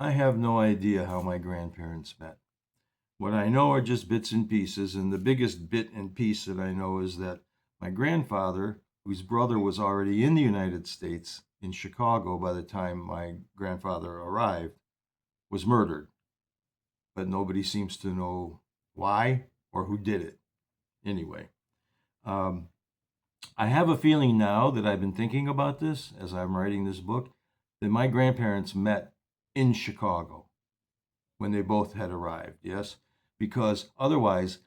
I have no idea how my grandparents met. What I know are just bits and pieces, and the biggest bit and piece that I know is that my grandfather, whose brother was already in the United States, in Chicago by the time my grandfather arrived, was murdered. But nobody seems to know why or who did it. Anyway, um, I have a feeling now that I've been thinking about this as I'm writing this book that my grandparents met in Chicago when they both had arrived, yes? Because otherwise,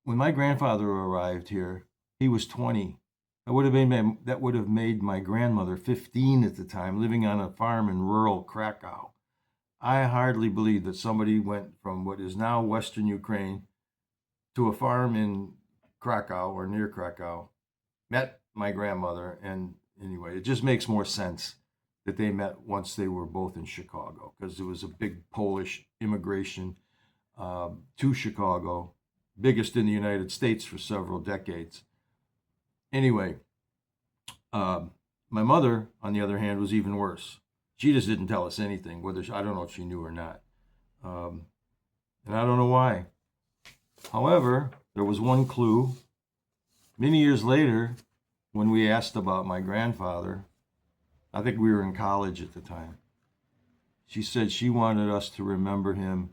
when my grandfather arrived here, he was 20. That would have made my grandmother 15 at the time, living on a farm in rural Krakow. I hardly believe that somebody went from what is now Western Ukraine to a farm in Krakow or near Krakow, met my grandmother, and anyway, it just makes more sense that they met once they were both in Chicago because there was a big Polish immigration to Chicago, biggest in the United States for several decades. Anyway, um, my mother, on the other hand, was even worse. She just didn't tell us anything, I don't know if she knew or not, um, and I don't know why. However, there was one clue. Many years later, when we asked about my grandfather, I think we were in college at the time. She said she wanted us to remember him.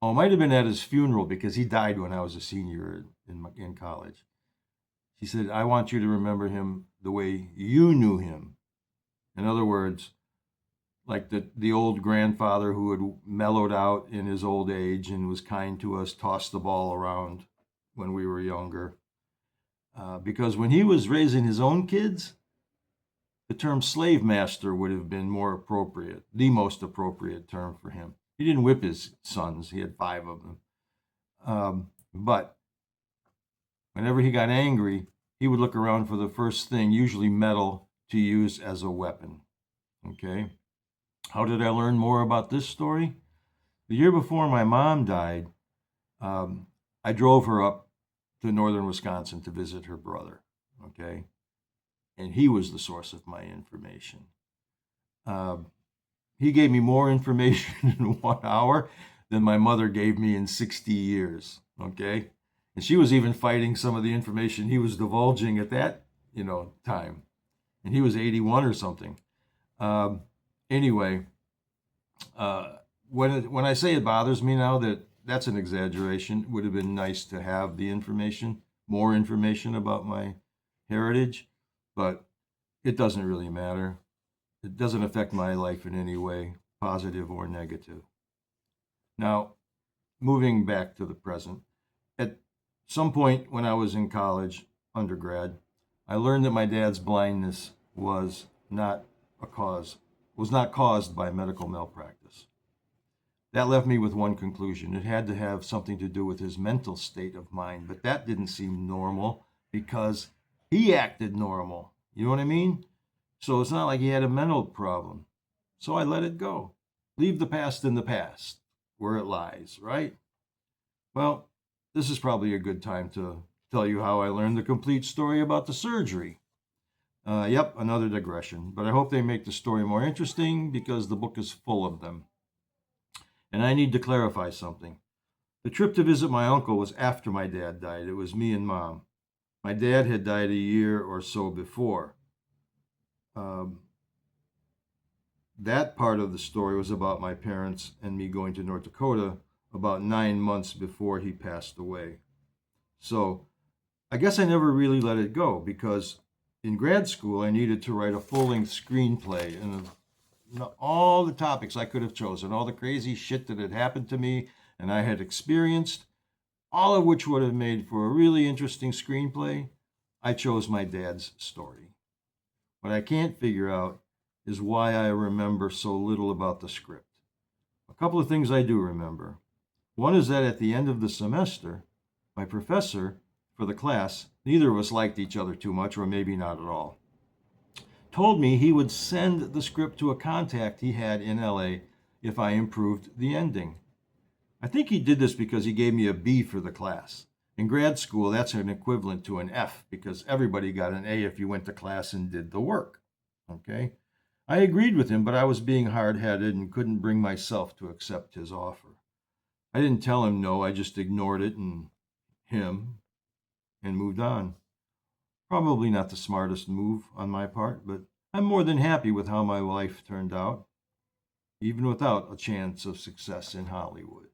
Oh, it might have been at his funeral because he died when I was a senior in college. She said, I want you to remember him the way you knew him. In other words, like the old grandfather who had mellowed out in his old age and was kind to us, tossed the ball around when we were younger. Because when he was raising his own kids, the term slave master would have been more appropriate, the most appropriate term for him. He didn't whip his sons, he had five of them. But whenever he got angry, he would look around for the first thing, usually metal, to use as a weapon. Okay? How did I learn more about this story? The year before my mom died, I drove her up to northern Wisconsin to visit her brother. Okay? And he was the source of my information. He gave me more information in 1 hour than my mother gave me in 60 years. Okay. And she was even fighting some of the information he was divulging at that, time. And he was 81 or something. Um, anyway, when I say it bothers me now, that's an exaggeration. It would have been nice to have the information, more information about my heritage, but it doesn't really matter. It doesn't affect my life in any way, positive or negative. Now, moving back to the present, at some point when I was in college, undergrad, I learned that my dad's blindness not a cause, was not caused by medical malpractice. That left me with one conclusion. It had to have something to do with his mental state of mind, but that didn't seem normal because he acted normal. You know what I mean? So it's not like he had a mental problem. So I let it go. Leave the past in the past, where it lies, right? Well, this is probably a good time to tell you how I learned the complete story about the surgery. Yep, another digression, but I hope they make the story more interesting because the book is full of them. And I need to clarify something. The trip to visit my uncle was after my dad died. It was me and mom. My dad had died a year or so before. Um, that part of the story was about my parents and me going to North Dakota about 9 months before he passed away. So I guess I never really let it go because in grad school I needed to write a full length screenplay and all the topics I could have chosen, all the crazy shit that had happened to me and I had experienced, all of which would have made for a really interesting screenplay. I chose my dad's story. What I can't figure out is why I remember so little about the script. A couple of things I do remember. One is that at the end of the semester, my professor for the class, neither of us liked each other too much, or maybe not at all, told me he would send the script to a contact he had in LA if I improved the ending. I think he did this because he gave me a B for the class. In grad school, that's an equivalent to an F because everybody got an A if you went to class and did the work. Okay? I agreed with him, but I was being hard-headed and couldn't bring myself to accept his offer. I didn't tell him no, I just ignored it and him and moved on. Probably not the smartest move on my part, but I'm more than happy with how my life turned out, even without a chance of success in Hollywood.